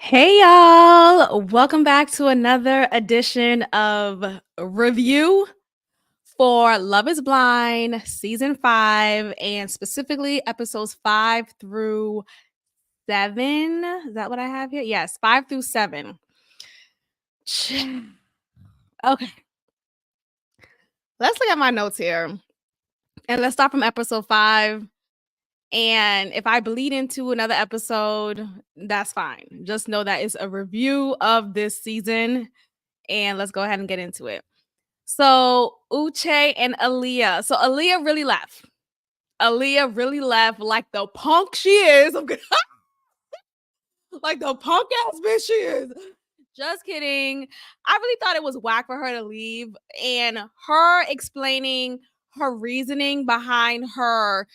Hey y'all, welcome back to another edition of review for Love is Blind season 5 and specifically episodes 5-7. Is that what I have here? Yes, 5-7. Okay, let's look at my notes here and let's start from episode 5. And if I bleed into another episode, that's fine. Just know that it's a review of this season and let's go ahead and get into it. So Uche and Aaliyah. So Aaliyah really left. Aaliyah really left like the punk she is. Like the punk ass bitch she is. Just kidding. I really thought it was whack for her to leave and her explaining her reasoning behind her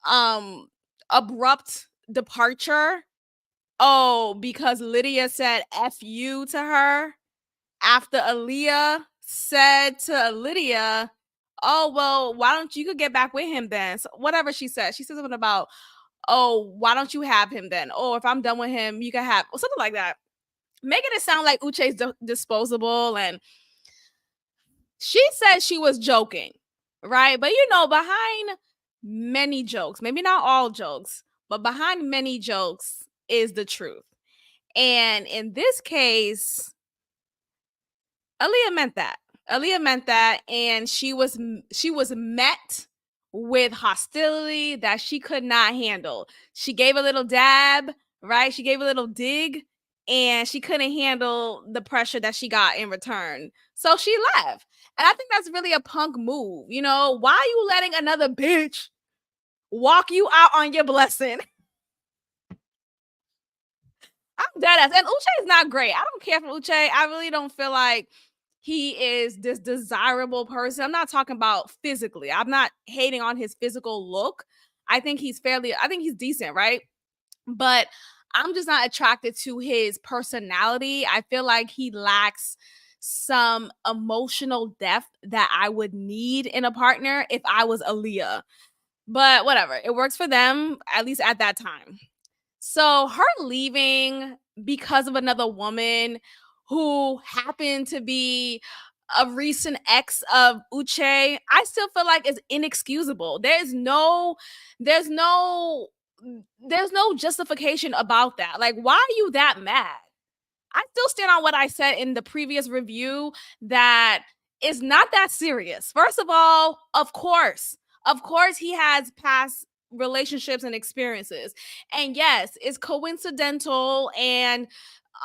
um abrupt departure. Oh, because Lydia said F you to her after Aaliyah said to Lydia, "Oh, well, why don't you could get back with him then?" So whatever she said. She said something about, "Oh, why don't you have him then? Oh, if I'm done with him, you can have," or something like that. Making it sound like Uche's disposable. And she said she was joking, right? But behind many jokes, maybe not all jokes, but behind many jokes is the truth. And in this case, Aaliyah meant that. Aaliyah meant that, and she was met with hostility that she could not handle. She gave a little dab, right? She gave a little dig, and she couldn't handle the pressure that she got in return. So she left. And I think that's really a punk move. Why are you letting another bitch walk you out on your blessing? I'm dead ass. And Uche is not great. I don't care for Uche. I really don't feel like he is this desirable person. I'm not talking about physically. I'm not hating on his physical look. I think he's decent, right? But I'm just not attracted to his personality. I feel like he lacks some emotional depth that I would need in a partner if I was Aaliyah. But whatever, it works for them, at least at that time. So her leaving because of another woman who happened to be a recent ex of Uche, I still feel like is inexcusable. There's no there's no justification about that. Like, why are you that mad? I still stand on what I said in the previous review that it's not that serious. First of all, of course, he has past relationships and experiences. And yes, it's coincidental and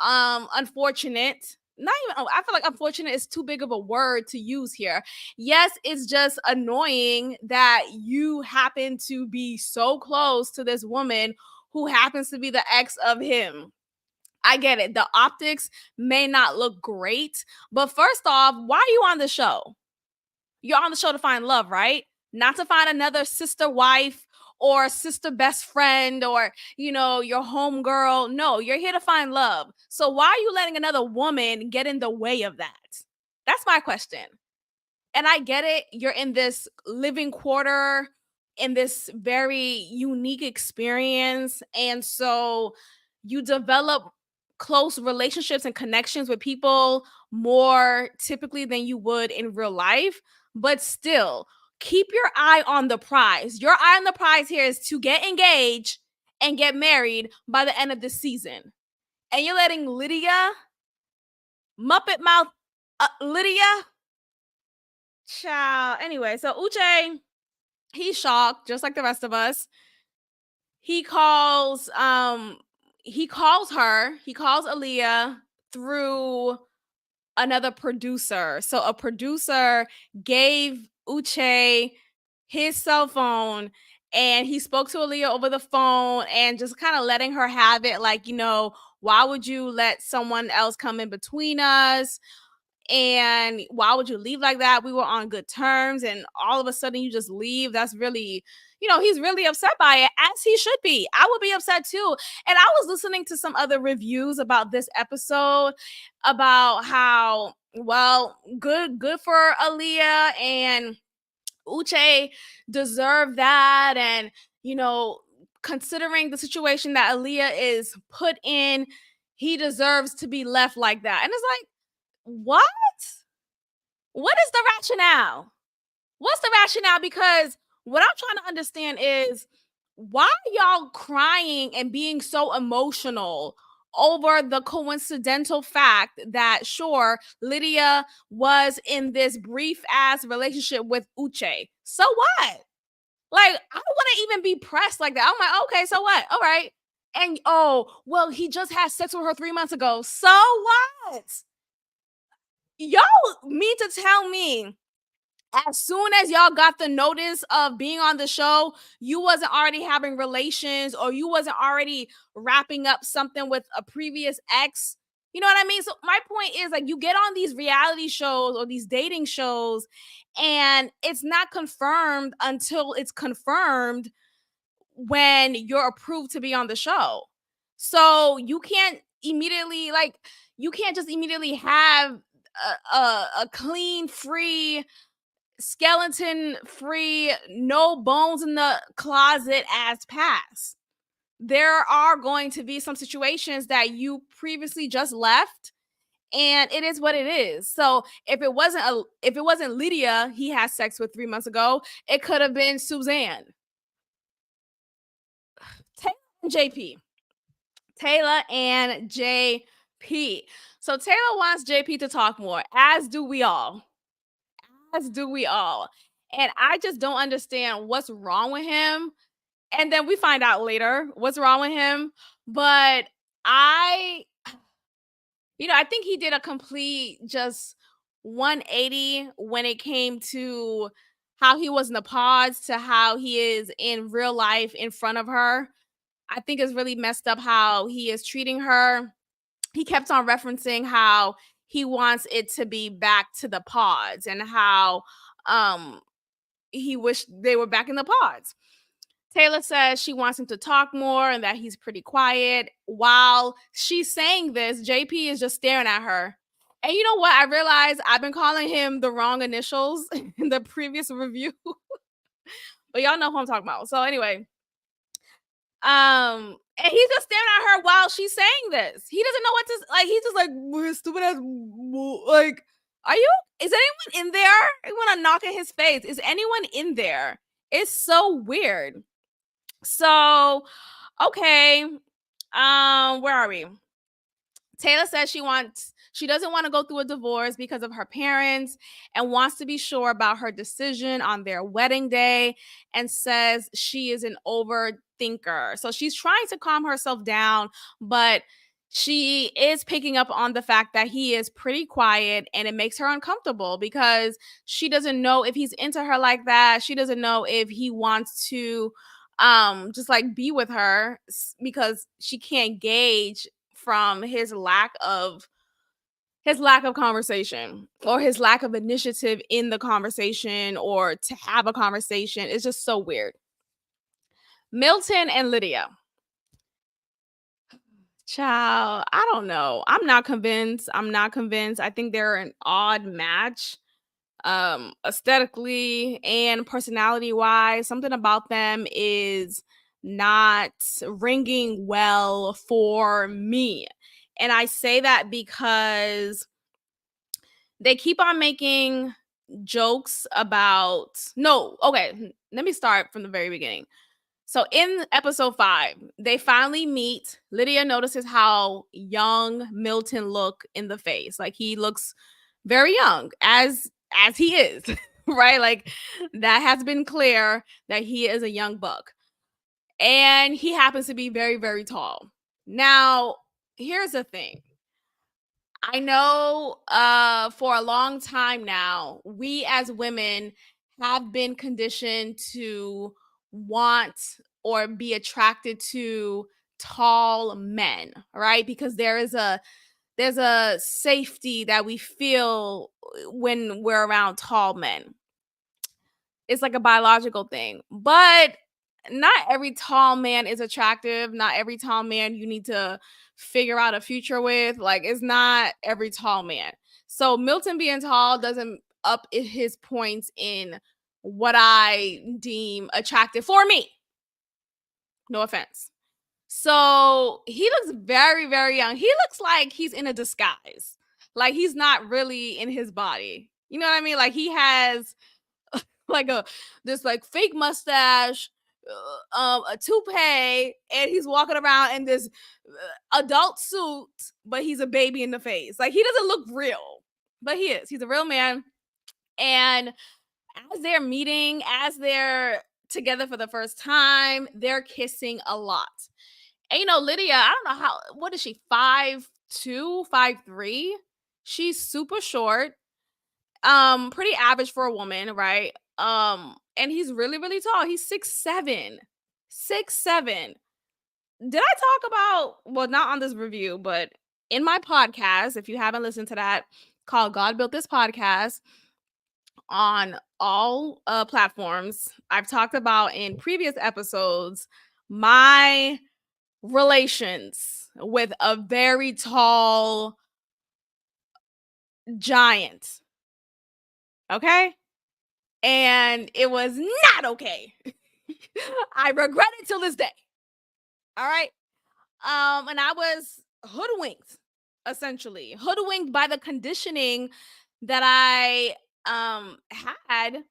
unfortunate. Not even I feel like unfortunate is too big of a word to use here. Yes, it's just annoying that you happen to be so close to this woman who happens to be the ex of him. I get it. The optics may not look great, but first off, why are you on the show? You're on the show to find love, right? Not to find another sister wife or sister best friend or, your homegirl. No, you're here to find love. So why are you letting another woman get in the way of that? That's my question. And I get it. You're in this living quarter, in this very unique experience. And so you develop close relationships and connections with people more typically than you would in real life. But still, keep your eye on the prize. Your eye on the prize here is to get engaged and get married by the end of this season. And you're letting Lydia, Muppet Mouth Lydia, child. Anyway, so Uche, he's shocked, just like the rest of us. He calls Aaliyah through another producer. So a producer gave Uche his cell phone and he spoke to Aaliyah over the phone and just kind of letting her have it, like, why would you let someone else come in between us? And why would you leave like that? We were on good terms, and all of a sudden you just leave. That's really, he's really upset by it, as he should be. I would be upset too. And I was listening to some other reviews about this episode about how, well, good for Aaliyah and Uche deserved that. And, considering the situation that Aaliyah is put in, he deserves to be left like that. And it's like, what? What is the rationale? What's the rationale? Because what I'm trying to understand is, why are y'all crying and being so emotional over the coincidental fact that, sure, Lydia was in this brief ass relationship with Uche. So what? Like, I wouldn't even be pressed like that. I'm like, okay, so what? All right. And oh, well, he just had sex with her 3 months ago. So what? Y'all mean to tell me, as soon as y'all got the notice of being on the show, you wasn't already having relations, or you wasn't already wrapping up something with a previous ex? You know what I mean? So my point is, like, you get on these reality shows or these dating shows, and it's not confirmed until it's confirmed when you're approved to be on the show. So you can't immediately, like, you can't just immediately have a clean, free, skeleton free, no bones in the closet as pass. There are going to be some situations that you previously just left, and it is what it is. So if it wasn't Lydia he had sex with 3 months ago, it could have been Suzanne. Taylor and JP. Taylor and JP. So Taylor wants JP to talk more, as do we all. As do we all. And I just don't understand what's wrong with him. And then we find out later what's wrong with him. But I, I think he did a complete just 180 when it came to how he was in the pods to how he is in real life in front of her. I think it's really messed up how he is treating her. He kept on referencing how he wants it to be back to the pods, and how um he wished they were back in the pods. Taylor says she wants him to talk more and that he's pretty quiet. While she's saying this, JP is just staring at her. And you know what? I realized I've been calling him the wrong initials in the previous review. But y'all know who I'm talking about. So anyway, and he's just staring at her while she's saying this. He doesn't know what to, like. He's just like, stupid ass, like, are you, is anyone in there? I want to knock at his face. Is anyone in there? It's so weird. So, okay. Where are we? Taylor says she doesn't want to go through a divorce because of her parents, and wants to be sure about her decision on their wedding day, and says she is an overthinker. So she's trying to calm herself down, but she is picking up on the fact that he is pretty quiet, and it makes her uncomfortable because she doesn't know if he's into her like that. She doesn't know if he wants to just like be with her, because she can't gauge from his lack of conversation, or his lack of initiative in the conversation, or to have a conversation. It's just so weird. Milton and Lydia. Child, I don't know. I'm not convinced. I think they're an odd match, aesthetically and personality wise. Something about them is not ringing well for me. And I say that because they keep on making jokes about, no, okay, let me start from the very beginning. So in episode 5, they finally meet. Lydia notices how young Milton look in the face. Like, he looks very young, as he is, right? Like, that has been clear that he is a young buck. And he happens to be very, very tall. Now, here's the thing. I know for a long time now, we as women have been conditioned to want or be attracted to tall men, right? Because there's a safety that we feel when we're around tall men. It's like a biological thing. But not every tall man is attractive. Not every tall man you need to figure out a future with. Like, it's not every tall man. So Milton being tall doesn't up his points in what I deem attractive for me. No offense. So he looks very, very young. He looks like he's in a disguise. Like he's not really in his body. You know what I mean? Like he has like this like fake mustache, a toupee, and he's walking around in this adult suit, but he's a baby in the face. Like he doesn't look real, but he is. He's a real man. And as they're meeting, as they're together for the first time, they're kissing a lot. And Lydia, I don't know what is she, 5'2", 5'3"? She's super short, pretty average for a woman, right? And he's really, really tall. He's 6'7". 6'7". Did I talk about, well, not on this review, but in my podcast, if you haven't listened to that, called God Built This Podcast, on all platforms, I've talked about in previous episodes my relations with a very tall giant. Okay? And it was not okay. I regret it till this day. All right? And I was hoodwinked, essentially. Hoodwinked by the conditioning that I had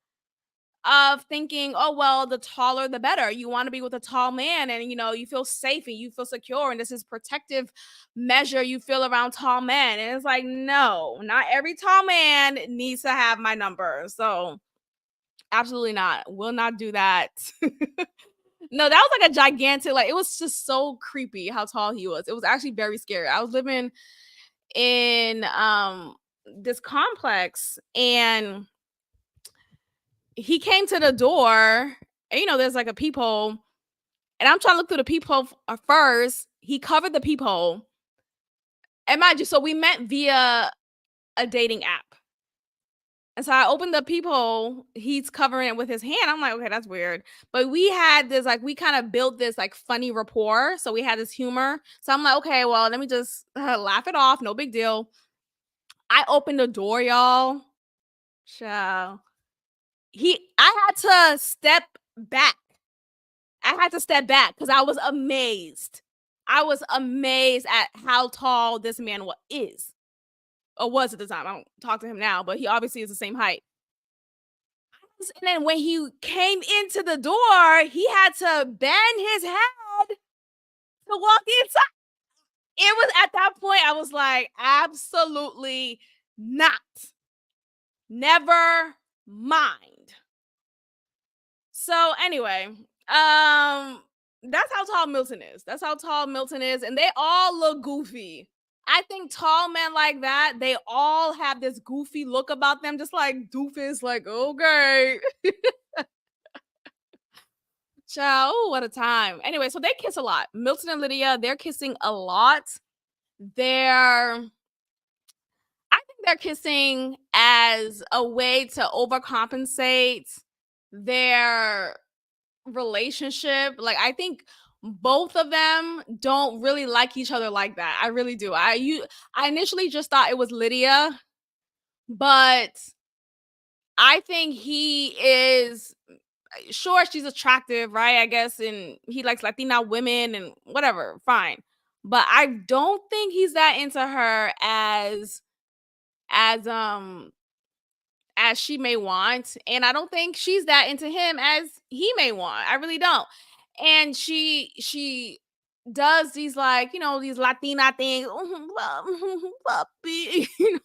of thinking, oh, well, the taller the better. You want to be with a tall man, and you feel safe and you feel secure, and this is protective measure you feel around tall men. And it's like, no, not every tall man needs to have my number. So absolutely not. Will not do that. No, that was like a gigantic, like it was just so creepy how tall he was. It was actually very scary. I was living in this complex, and he came to the door, and there's like a peephole, and I'm trying to look through the peephole first. He covered the peephole. And mind you, so we met via a dating app. And so I opened the peephole. He's covering it with his hand. I'm like, okay, that's weird. But we had this, like, we kind of built this like funny rapport. So we had this humor. So I'm like, okay, well, let me just laugh it off. No big deal. I opened the door, y'all. Child. I had to step back. I had to step back because I was amazed. I was amazed at how tall this man is, or was at the time. I don't talk to him now, but he obviously is the same height. And then when he came into the door, he had to bend his head to walk inside. It was at that point I was like, absolutely not. Never mind. So anyway, that's how tall Milton is. That's how tall Milton is, and they all look goofy. I think tall men like that, they all have this goofy look about them, just like doofus, like, okay. Child, ooh, what a time. Anyway, so they kiss a lot. Milton and Lydia, they're kissing a lot. I think they're kissing as a way to overcompensate their relationship. Like, I think both of them don't really like each other like that. I really do. I initially just thought it was Lydia, but I think he is, sure, she's attractive, right? I guess, and he likes Latina women and whatever, fine. But I don't think he's that into her as as she may want, and I don't think she's that into him as he may want. I really don't. And she does these, like, these Latina things. Puppy. She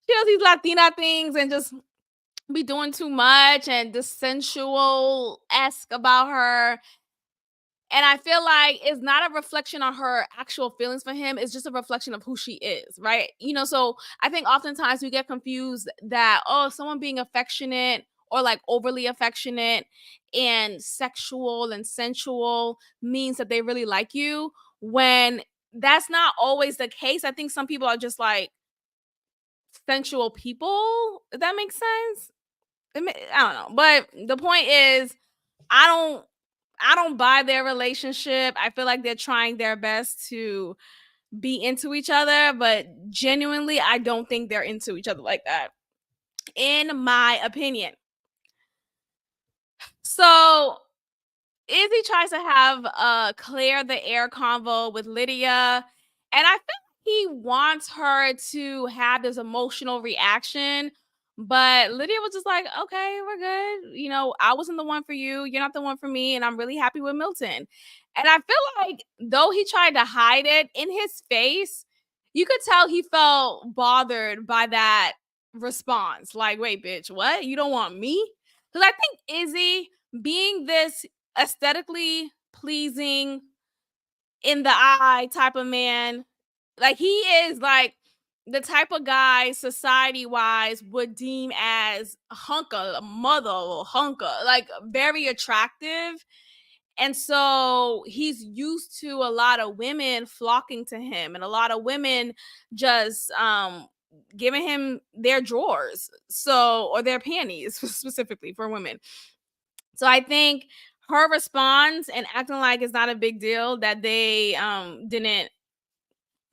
does these Latina things and just be doing too much and the sensual esque about her. And I feel like it's not a reflection on her actual feelings for him. It's just a reflection of who she is, right? So I think oftentimes we get confused that, oh, someone being affectionate or like overly affectionate and sexual and sensual means that they really like you, when that's not always the case. I think some people are just like sensual people, if that makes sense. I don't know. But the point is, I don't buy their relationship. I feel like they're trying their best to be into each other, but genuinely, I don't think they're into each other like that, in my opinion. So Izzy tries to have clear the air convo with Lydia, and I feel like he wants her to have this emotional reaction. But Lydia was just like, okay, we're good. I wasn't the one for you. You're not the one for me. And I'm really happy with Milton. And I feel like though he tried to hide it in his face, you could tell he felt bothered by that response. Like, wait, bitch, what? You don't want me? Because I think Izzy being this aesthetically pleasing in the eye type of man, like he is like the type of guy society wise would deem as hunka, mother or hunka, like very attractive. And so he's used to a lot of women flocking to him and a lot of women just giving him their drawers. So, or their panties specifically for women. So I think her response and acting like it's not a big deal that they didn't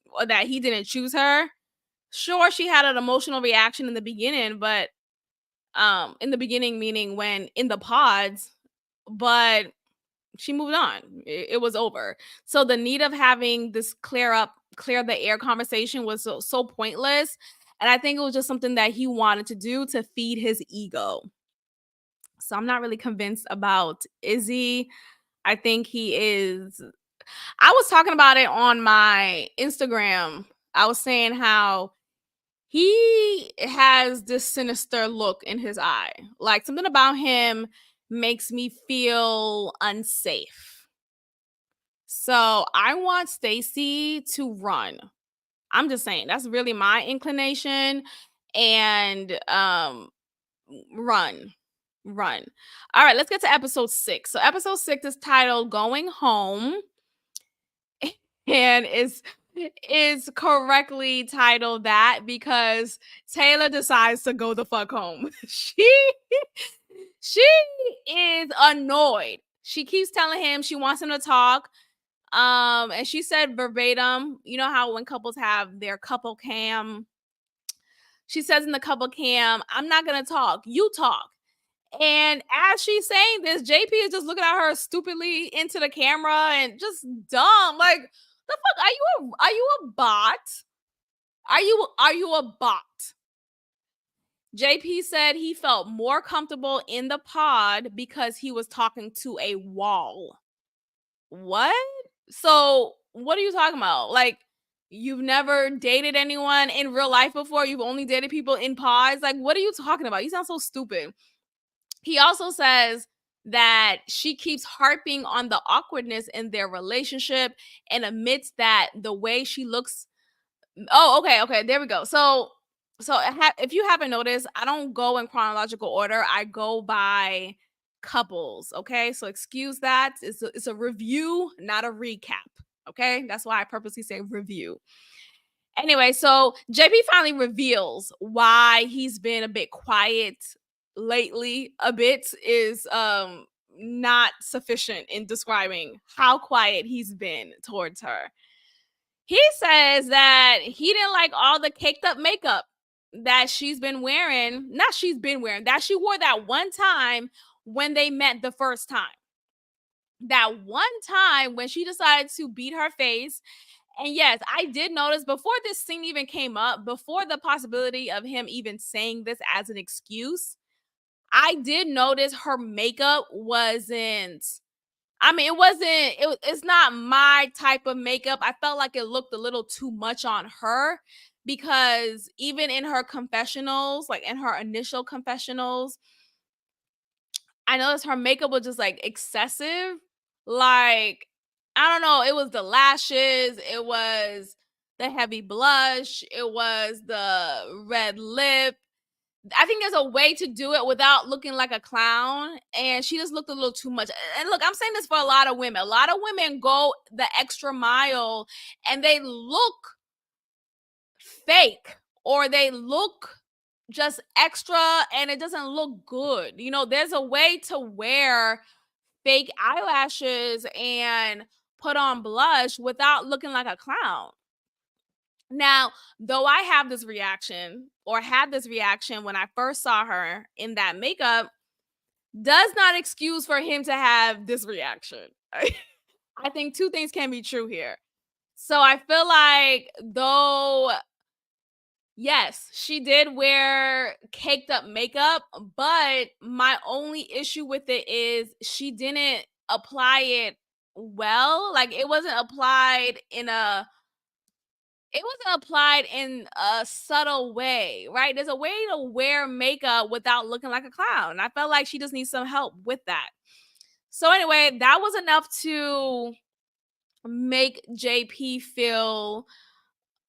or that he didn't choose her. Sure, she had an emotional reaction in the beginning, but in the beginning meaning when in the pods, but she moved on. It was over. So the need of having this clear the air conversation was so pointless. And I think it was just something that he wanted to do to feed his ego. So I'm not really convinced about Izzy. I think he is. I was talking about it on my Instagram. I was saying how he has this sinister look in his eye. Like something about him makes me feel unsafe. So I want Stacy to run. I'm just saying that's really my inclination. And run. Run. All right, let's get to episode 6. So episode 6 is titled Going Home and is correctly titled that because Taylor decides to go the fuck home. She is annoyed. She keeps telling him she wants him to talk. And she said verbatim, you know how when couples have their couple cam, she says in the couple cam, I'm not gonna talk, you talk. And as she's saying this, JP is just looking at her stupidly into the camera and just dumb. Like, the fuck? Are you a bot? Are you a bot? JP said he felt more comfortable in the pod because he was talking to a wall. What? So, what are you talking about? Like, you've never dated anyone in real life before? You've only dated people in pods? Like, what are you talking about? You sound so stupid. He also says that she keeps harping on the awkwardness in their relationship and admits that the way she looks. Oh, okay, there we go. So if you haven't noticed, I don't go in chronological order. I go by couples. Okay, so excuse that. It's a review, not a recap. Okay, that's why I purposely say review. Anyway, so JP finally reveals why he's been a bit quiet lately. A bit is not sufficient in describing how quiet he's been towards her. He says that he didn't like all the caked up makeup that she's been wearing. Not she's been wearing, that she wore that one time when they met the first time. That one time when she decided to beat her face. And yes, I did notice before this scene even came up, before the possibility of him even saying this as an excuse, I did notice her makeup wasn't. I mean, it's not my type of makeup. I felt like it looked a little too much on her because even in her confessionals, like in her initial confessionals, I noticed her makeup was just like excessive. Like, I don't know, it was the lashes, it was the heavy blush, it was the red lip. I think there's a way to do it without looking like a clown, and she just looked a little too much. And look, I'm saying this for a lot of women. A lot of women go the extra mile and they look fake or they look just extra and it doesn't look good. There's a way to wear fake eyelashes and put on blush without looking like a clown. Now, though I have this reaction or had this reaction when I first saw her in that makeup, does not excuse for him to have this reaction. I think two things can be true here. So I feel like, though, yes, she did wear caked up makeup, but my only issue with it is she didn't apply it well. Like, it wasn't applied in a subtle way, right? There's a way to wear makeup without looking like a clown. I felt like she just needs some help with that. So anyway, that was enough to make JP feel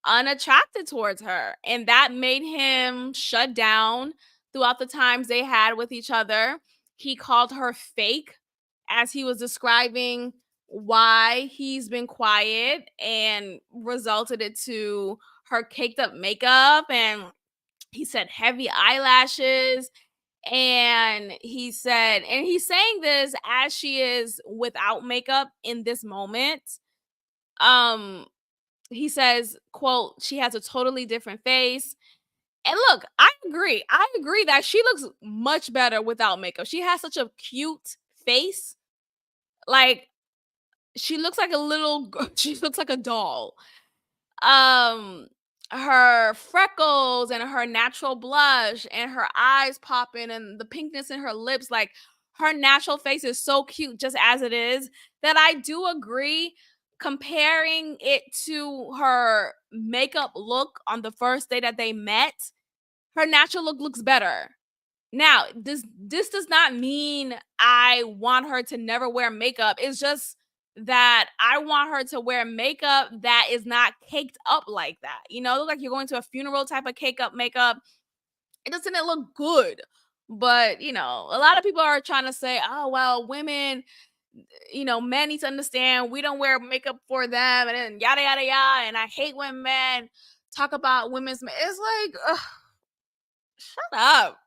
unattracted towards her. And that made him shut down throughout the times they had with each other. He called her fake as he was describing why he's been quiet, and resulted it to her caked up makeup, and he said heavy eyelashes, and he's saying this as she is without makeup in this moment. um he says, quote, she has a totally different face. And look, I agree that she looks much better without makeup. She has such a cute face. Like, she looks like a she looks like a doll. Um her freckles and her natural blush and her eyes popping and the pinkness in her lips, like, her natural face is so cute just as it is, that I do agree comparing it to her makeup look on the first day that they met, her natural look looks better. Now, this does not mean I want her to never wear makeup. It's just that I want her to wear makeup that is not caked up like that. Look like you're going to a funeral type of cake up makeup. It doesn't look good. But, a lot of people are trying to say, oh, well, women, men need to understand we don't wear makeup for them, and then yada, yada, yada. And I hate when men talk about it's like, ugh, shut up.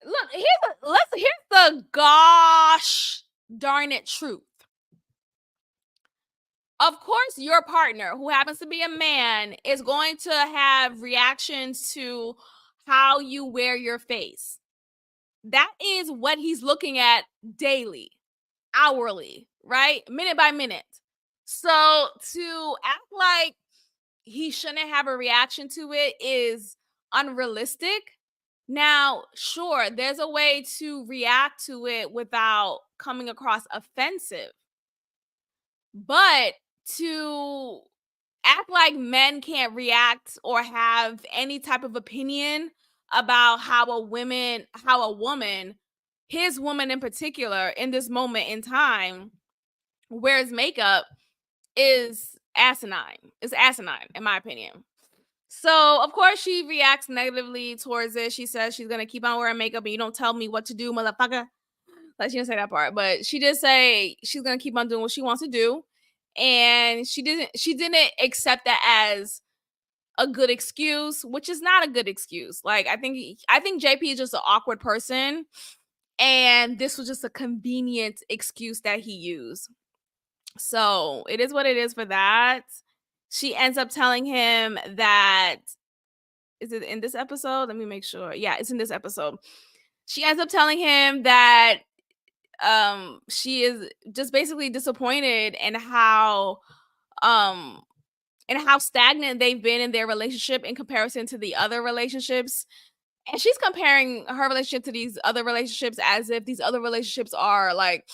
Look, here's the gosh darn it truth. Of course, your partner, who happens to be a man, is going to have reactions to how you wear your face. That is what he's looking at daily, hourly, right? Minute by minute. So to act like he shouldn't have a reaction to it is unrealistic. Now, sure, there's a way to react to it without coming across offensive, but to act like men can't react or have any type of opinion about how a woman, his woman in particular, in this moment in time, wears makeup is asinine. It's asinine, in my opinion. So, of course, she reacts negatively towards it. She says she's gonna keep on wearing makeup and you don't tell me what to do, motherfucker. Like, she didn't say that part, but she did say she's gonna keep on doing what she wants to do. And she didn't accept that as a good excuse, which is not a good excuse. Like, I think JP is just an awkward person, and this was just a convenient excuse that he used. So it is what it is for that. She ends up telling him that, is it in this episode? Let me make sure. Yeah, it's in this episode. She ends up telling him that she is just basically disappointed in um how stagnant they've been in their relationship in comparison to the other relationships. And she's comparing her relationship to these other relationships as if these other relationships are like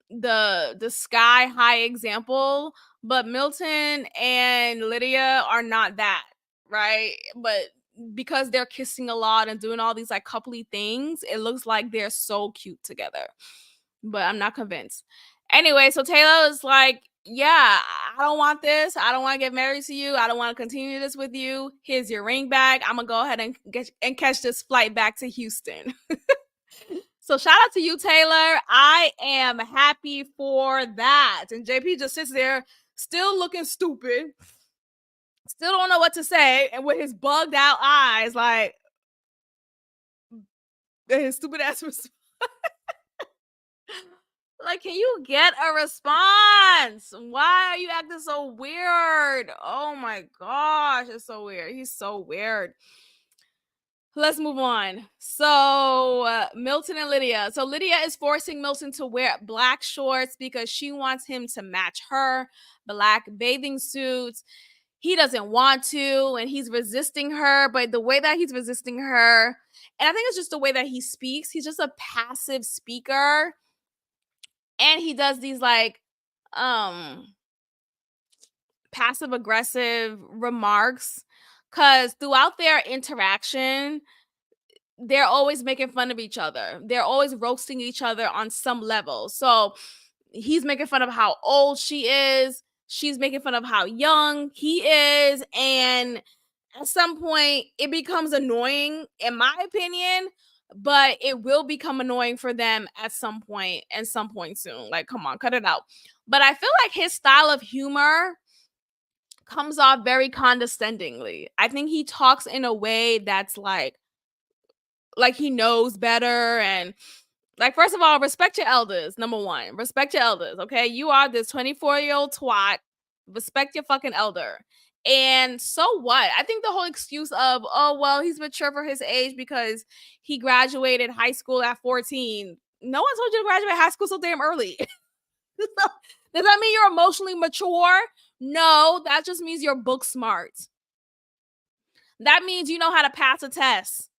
the sky high example, but Milton and Lydia are not that, right? But because they're kissing a lot and doing all these like coupley things, it looks like they're so cute together. But I'm not convinced. Anyway, so Taylor is like, yeah, I don't want this. I don't want to get married to you. I don't want to continue this with you. Here's your ring back. I'm gonna go ahead and catch this flight back to Houston. So shout out to you, Taylor. I am happy for that. And JP just sits there still looking stupid. Still don't know what to say. And with his bugged out eyes, like, his stupid ass response. Like, can you get a response? Why are you acting so weird? Oh my gosh, it's so weird. He's so weird. Let's move on. So, Milton and Lydia. So, Lydia is forcing Milton to wear black shorts because she wants him to match her black bathing suits. He doesn't want to, and he's resisting her. But the way that he's resisting her, and I think it's just the way that he speaks, he's just a passive speaker. And he does these like, passive aggressive remarks because throughout their interaction, they're always making fun of each other. They're always roasting each other on some level. So he's making fun of how old she is. She's making fun of how young he is. And at some point, it becomes annoying, in my opinion, but it will become annoying for them at some point and some point soon. Like, come on, cut it out. But I feel like his style of humor comes off very condescendingly. I think he talks in a way that's like he knows better. And like, first of all, respect your elders. Number one, respect your elders. Okay, you are this 24-year-old twat. Respect your fucking elder. And so what? I think the whole excuse of, oh well, he's mature for his age because he graduated high school at 14. No one told you to graduate high school so damn early. Does that mean you're emotionally mature? No, that just means you're book smart. That means you know how to pass a test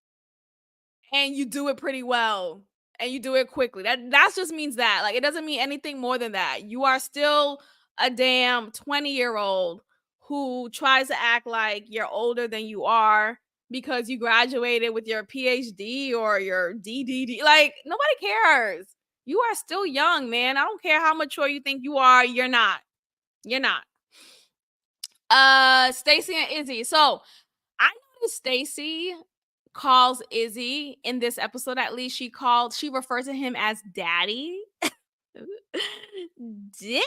and you do it pretty well and you do it quickly. That just means that. Like, it doesn't mean anything more than that. You are still a damn 20-year-old who tries to act like you're older than you are because you graduated with your PhD or your DDD. Like, nobody cares. You are still young, man. I don't care how mature you think you are. You're not. You're not. Stacy and Izzy. So I noticed Stacy calls Izzy in this episode, at least she referred to him as daddy. Daddy.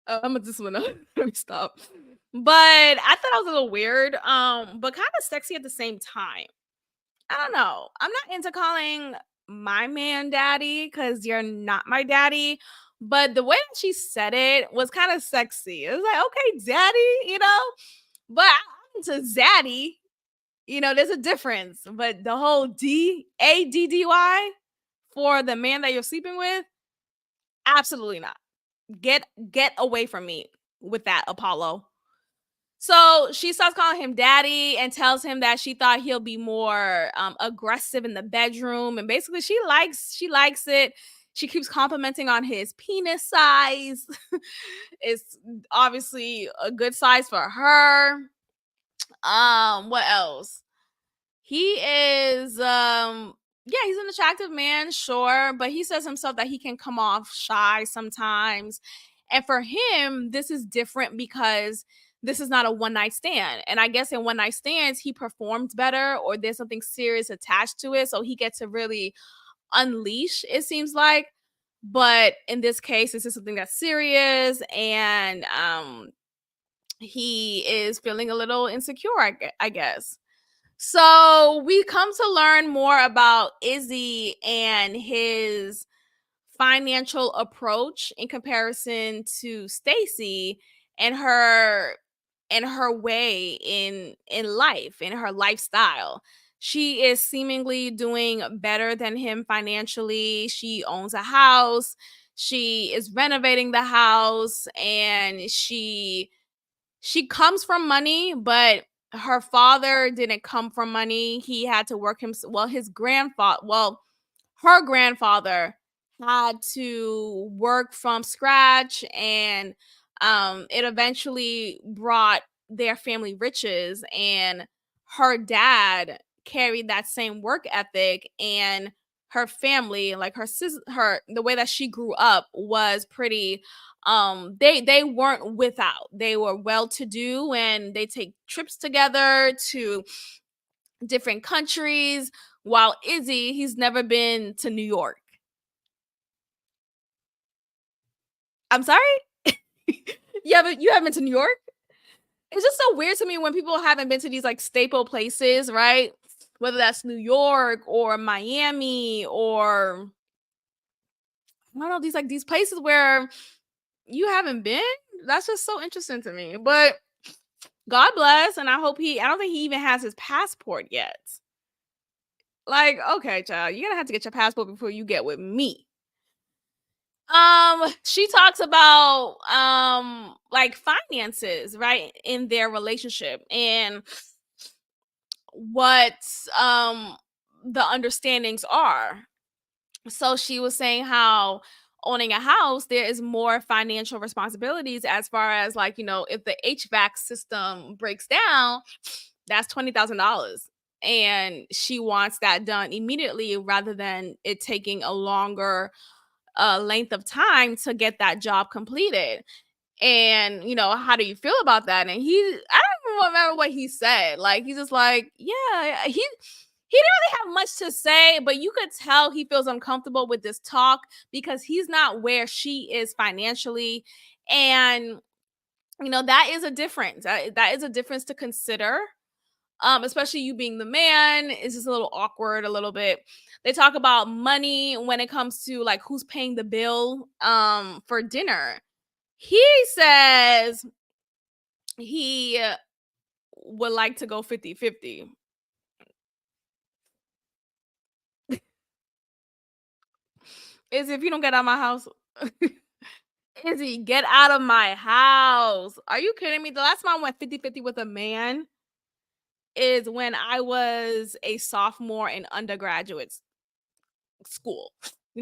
I'm gonna just wanna let me stop. But I thought it was a little weird, but kind of sexy at the same time. I don't know. I'm not into calling my man daddy because you're not my daddy. But the way that she said it was kind of sexy. It was like, okay, daddy, you know? But I'm into zaddy. You know, there's a difference. But the whole DADDY for the man that you're sleeping with, absolutely not. Get away from me with that, Apollo. So she starts calling him daddy and tells him that she thought he'll be more aggressive in the bedroom. And basically she likes it. She keeps complimenting on his penis size. It's obviously a good size for her. What else? He is yeah, he's an attractive man, sure, but he says himself that he can come off shy sometimes. And for him, this is different because this is not a one night stand. And I guess in one night stands, he performs better or there's something serious attached to it. So he gets to really unleash, it seems like. But in this case, this is something that's serious. And he is feeling a little insecure, I guess. So we come to learn more about Izzy and his financial approach in comparison to Stacy and her way in life, in her lifestyle. She is seemingly doing better than him financially. She owns a house. She is renovating the house and she comes from money, but her father didn't come from money. He had to work him her grandfather had to work from scratch and it eventually brought their family riches and her dad carried that same work ethic and her family like her sister her the way that she grew up was pretty they weren't without. They were well to do and they take trips together to different countries while Izzy he's never been to New York. I'm sorry? You haven't been to New York? It's just so weird to me when people haven't been to these like staple places, right? Whether that's New York or Miami or I don't know, these places where you haven't been. That's just so interesting to me. But God bless, and I don't think he even has his passport yet. Like, okay, child, you're gonna have to get your passport before you get with me. She talks about like finances, right, in their relationship and what um the understandings are. So she was saying how owning a house, there is more financial responsibilities as far as like, if the HVAC system breaks down, that's $20,000. And she wants that done immediately rather than it taking a longer length of time to get that job completed. And how do you feel about that? And I don't even remember what he said. Like he's just like, yeah, he didn't really have much to say, but you could tell he feels uncomfortable with this talk because he's not where she is financially. And that is a difference. That is a difference to consider. Especially you being the man, it's just a little awkward a little bit. They talk about money when it comes to like who's paying the bill for dinner. He says he would like to go 50-50. Is if you don't get out of my house. Izzy, get out of my house. Are you kidding me? The last time I went 50-50 with a man is when I was a sophomore in undergraduate school.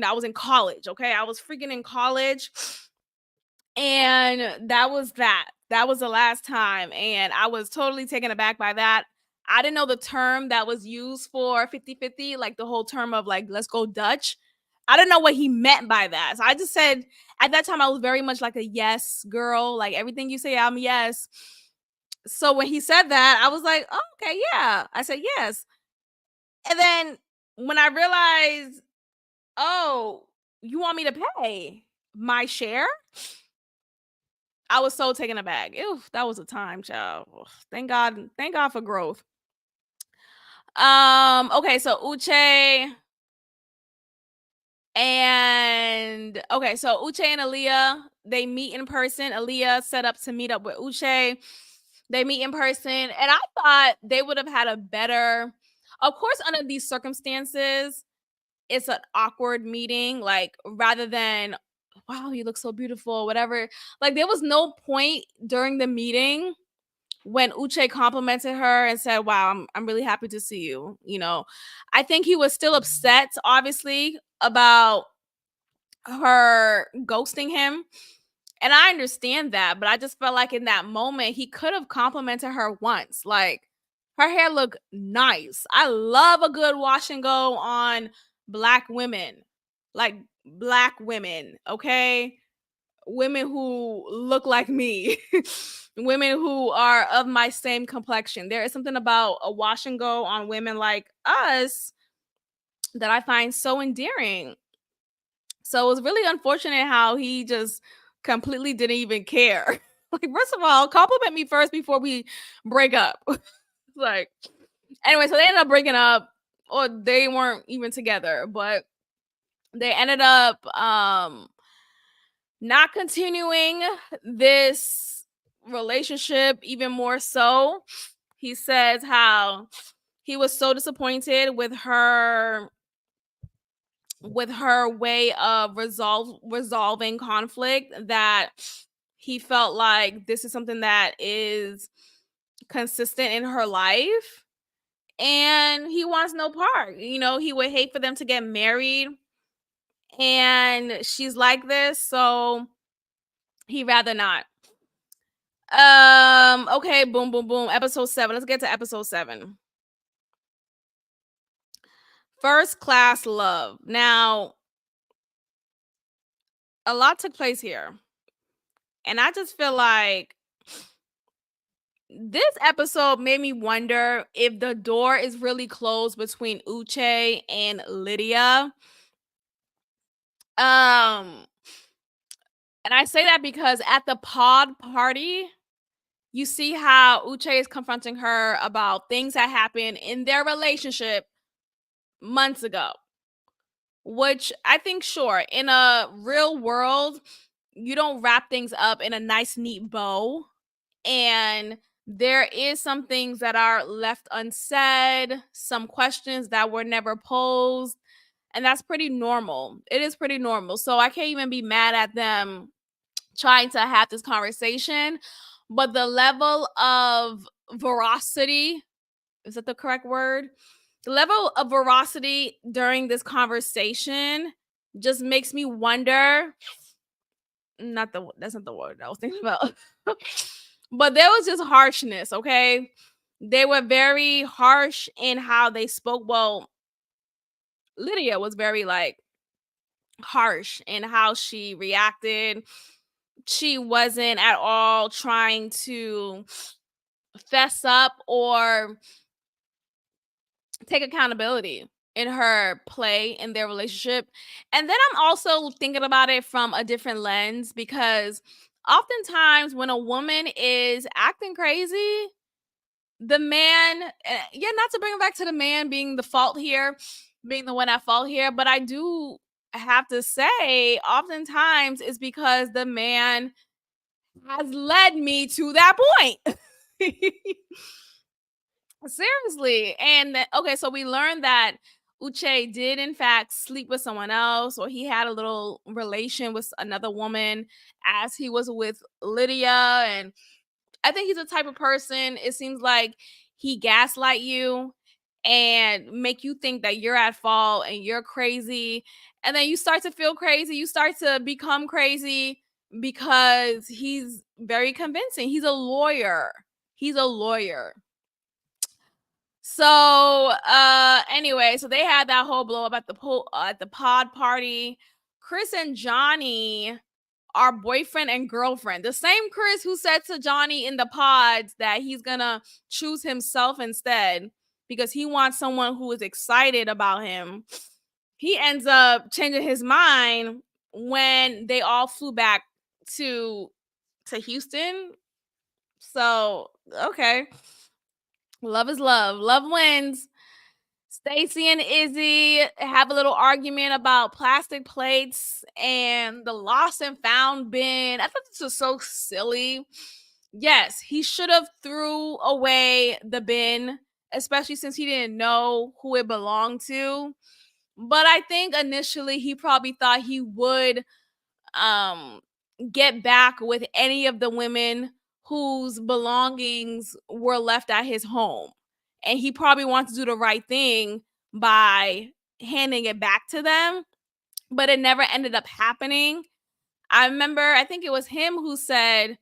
I was in college, okay? I was freaking in college. And that was that. That was the last time. And I was totally taken aback by that. I didn't know the term that was used for 50-50, like the whole term of like, let's go Dutch. I didn't know what he meant by that. So I just said, at that time, I was very much like a yes girl. Like everything you say, I'm yes. So when he said that, I was like, oh, okay, yeah. I said yes. And then when I realized, oh, you want me to pay my share? I was so taken aback. Ew, that was a time, child. Ugh, thank God for growth. Okay, so Uche so Uche and Aaliyah, they meet in person. Aaliyah set up to meet up with Uche. They meet in person, and I thought they would have had a better. Of course, under these circumstances, it's an awkward meeting. Like rather than, wow, you look so beautiful, whatever. Like there was no point during the meeting when Uche complimented her and said, "Wow, I'm really happy to see you." I think he was still upset, obviously, about her ghosting him. And I understand that, but I just felt like in that moment he could have complimented her once. Like her hair looked nice. I love a good wash and go on black women. Like black women, okay? Women who look like me. Women who are of my same complexion. There is something about a wash and go on women like us that I find so endearing. So it was really unfortunate how he just completely didn't even care. Like, first of all, compliment me first before we break up. Like, anyway, so they ended up breaking up, or they weren't even together, but they ended up not continuing this relationship even more so. He says how he was so disappointed with her way of resolving conflict that he felt like this is something that is consistent in her life and he wants no part. He would hate for them to get married and she's like this, so he rather not. Okay, boom, boom, boom. Episode 7. Let's get to episode 7. First class love. Now, a lot took place here. And I just feel like this episode made me wonder if the door is really closed between Uche and Lydia. Um, and I say that because at the pod party, you see how Uche is confronting her about things that happened in their relationship months ago. Which I think, sure, in a real world, you don't wrap things up in a nice, neat bow and There is some things that are left unsaid, some questions that were never posed, and that's pretty normal. It is pretty normal. So I can't even be mad at them trying to have this conversation, but the level of veracity, is that the correct word? The level of veracity during this conversation just makes me wonder, not the that's not the word I was thinking about. But there was just harshness, okay? They were very harsh in how they spoke. Well, Lydia was very like harsh in how she reacted. She wasn't at all trying to fess up or take accountability in her play in their relationship. And then I'm also thinking about it from a different lens because oftentimes when a woman is acting crazy, the man, yeah, not to bring it back to the man being the fault here, being the one at fault here, but I do have to say, oftentimes it's because the man has led me to that point. Seriously. And okay, so we learned that Uche did in fact sleep with someone else, or he had a little relation with another woman as he was with Lydia. And I think he's the type of person, it seems like he gaslight you and make you think that you're at fault and you're crazy. And then you start to feel crazy. You start to become crazy because he's very convincing. He's a lawyer. He's a lawyer. So, anyway, so they had that whole blow up at the pod party. Chris and Johnny are boyfriend and girlfriend. The same Chris who said to Johnny in the pods that he's gonna choose himself instead because he wants someone who is excited about him. He ends up changing his mind when they all flew back to Houston. So, okay. Love is love. Love wins. Stacy and Izzy have a little argument about plastic plates and the lost and found bin. I thought this was so silly. Yes, he should have threw away the bin, especially since he didn't know who it belonged to. But I think initially he probably thought he would um get back with any of the women whose belongings were left at his home, and he probably wants to do the right thing by handing it back to them, but it never ended up happening. I remember, I think it was him who said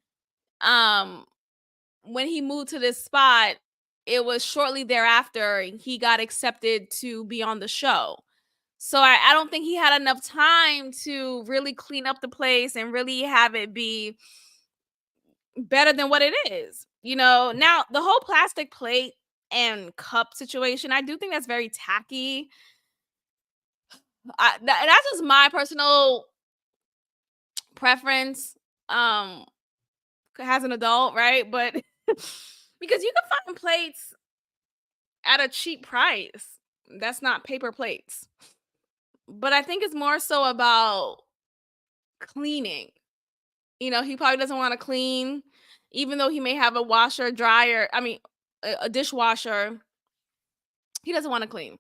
um when he moved to this spot, it was shortly thereafter he got accepted to be on the show. So I don't think he had enough time to really clean up the place and really have it be better than what it is. You know, now the whole plastic plate and cup situation, I do think that's very tacky. That's just my personal preference. Um, as an adult, right? But because you can find plates at a cheap price, that's not paper plates. But I think it's more so about cleaning. You know, he probably doesn't want to clean, even though he may have a washer, dryer. I mean, a dishwasher. He doesn't want to clean.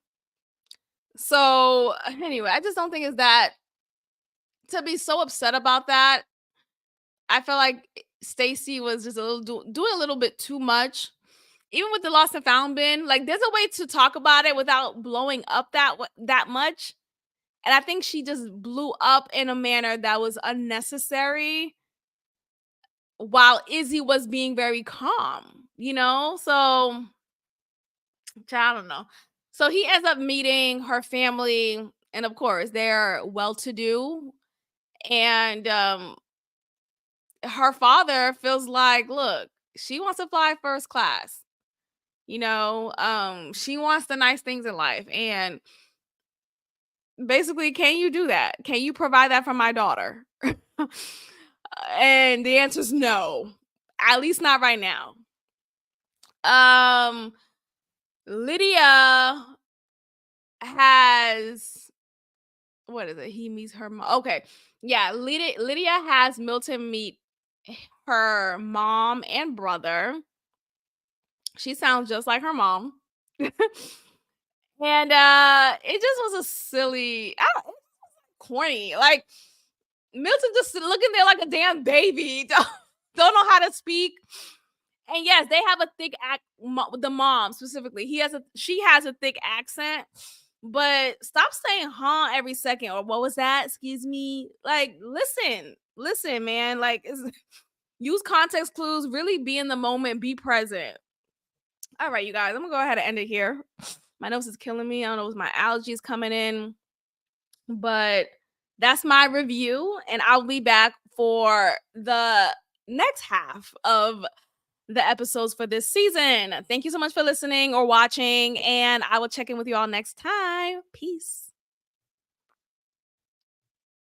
So anyway, I just don't think it's that to be so upset about that. I feel like Stacy was just a little doing a little bit too much. Even with the lost and found bin, like there's a way to talk about it without blowing up that much. And I think she just blew up in a manner that was unnecessary while Izzy was being very calm, you know? So, I don't know. So he ends up meeting her family, and of course, they're well to do. And her father feels like, look, she wants to fly first class. You know, she wants the nice things in life. And basically, can you do that? Can you provide that for my daughter? And the answer is no. At least not right now. Um Lydia has, what is it? He meets her mom. Okay. Yeah, Lydia has Milton meet her mom and brother. She sounds just like her mom. And it just was a silly, I don't, corny. Like Milton just looking there like a damn baby. Don't know how to speak. And yes, they have a thick the mom specifically. She has a thick accent. But stop saying huh every second or what was that? Excuse me. Like listen, man. Like use context clues, really be in the moment, be present. All right, you guys, I'm gonna go ahead and end it here. My nose is killing me. I don't know if my allergies coming in, but that's my review, and I'll be back for the next half of the episodes for this season. Thank you so much for listening or watching, and I will check in with you all next time. Peace.